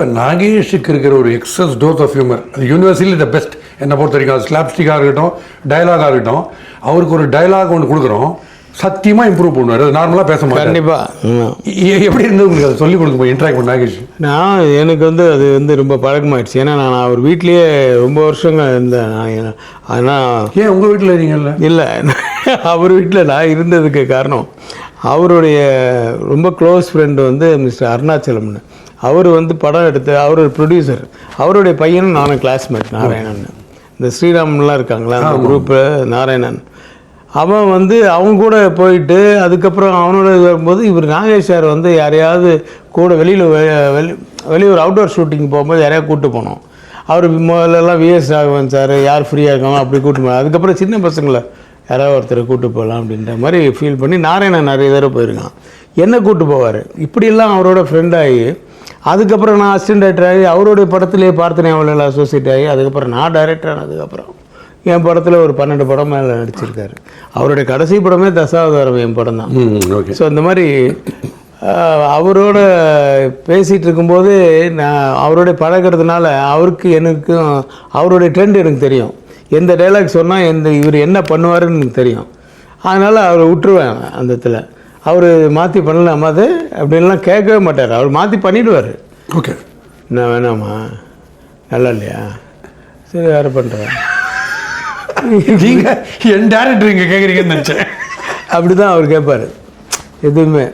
நாகேஷுக்கு இருக்கிற ஒரு excess dose of humour அது யூனிவர்சலி த பெஸ்ட் என்னை பொறுத்த வரைக்கும். அது ஸ்லாப்ஸ்டிக்காக இருக்கட்டும், டைலாகாக இருக்கட்டும். அவருக்கு ஒரு டைலாக் ஒன்று கொடுக்குறோம், சத்தியமாக இம்ப்ரூவ் பண்ணுவார். அது நார்மலாக பேச மாட்டார். கண்டிப்பாக எப்படி இருந்து உங்களுக்கு அதை சொல்லிக் கொடுக்க இன்ட்ராக்ட் பண்ண நாகேஷ்? எனக்கு அது ரொம்ப பழக்கமாயிடுச்சு. ஏன்னா நான் அவர் வீட்லேயே ரொம்ப வருஷங்கள் இருந்தேன். ஆனால் ஏன் உங்கள் வீட்டில் இருக்கீங்கல்ல? இல்லை, அவர் வீட்டில் நான் இருந்ததுக்கு காரணம் அவருடைய ரொம்ப க்ளோஸ் ஃப்ரெண்டு மிஸ்டர் அருணாச்சலம்னு. அவர் படம் எடுத்து, அவர் ஒரு ப்ரொடியூசர். அவருடைய பையனும் நானும் கிளாஸ்மேட், நாராயணன். இந்த ஸ்ரீராம்லாம் இருக்காங்களா அந்த குரூப்பு, நாராயணன். அவன் அவங்க கூட போயிட்டு அதுக்கப்புறம் அவனோட வரும்போது இவர் நாகேஷ் சார் யாரையாவது கூட வெளியூர் அவுட்டோர் ஷூட்டிங் போகும்போது யாரையாவது கூப்பிட்டு போனோம். அவர் முதல்லலாம் விஎஸ் ராகவன் சார் யார் ஃப்ரீயாக இருக்காங்க அப்படி கூப்பிட்டு போனோம். அதுக்கப்புறம் சின்ன பசங்களை யாராவது ஒருத்தரை கூப்பிட்டு போகலாம் அப்படின்ற மாதிரி ஃபீல் பண்ணி நாராயணன் நிறைய தடவை போயிருக்கான். என்ன கூப்பிட்டு போவார். இப்படியெல்லாம் அவரோட ஃப்ரெண்டாகி அதுக்கப்புறம் நான் அசிஸ்டன்ட் டைரக்டர் ஆகி அவருடைய படத்துலேயே பார்த்தனே அவ்வளோ அசோசியேட் ஆகி அதுக்கப்புறம் நான் டைரக்டர் ஆனதுக்கப்புறம் என் படத்தில் ஒரு 12 படம் மேலே நடிச்சிருக்காரு. அவருடைய கடைசி படமே தசாவதாரம் என் படம் தான். ஸோ இந்த மாதிரி அவரோட பேசிகிட்டு இருக்கும்போது நான் அவரோட பழகிறதுனால அவருக்கு எனக்கும் அவருடைய ட்ரெண்ட் எனக்கு தெரியும். எந்த டைலாக் சொன்னால் இவர் என்ன பண்ணுவாருன்னு எனக்கு தெரியும். அதனால் அவரை விட்டுருவேன். அந்த இடத்துல அவர் மாற்றி பண்ணலாமா அது அப்படின்லாம் கேட்கவே மாட்டார். அவர் மாற்றி பண்ணிவிடுவார். ஓகே, என்ன வேணாமா, நல்லா இல்லையா, சரி வேறு பண்ணுறேன். நீங்கள் என் டேரக்டர் இங்கே கேட்குறீங்கன்னு நினச்சேன். அப்படி தான் அவர் கேட்பார் எதுவுமே.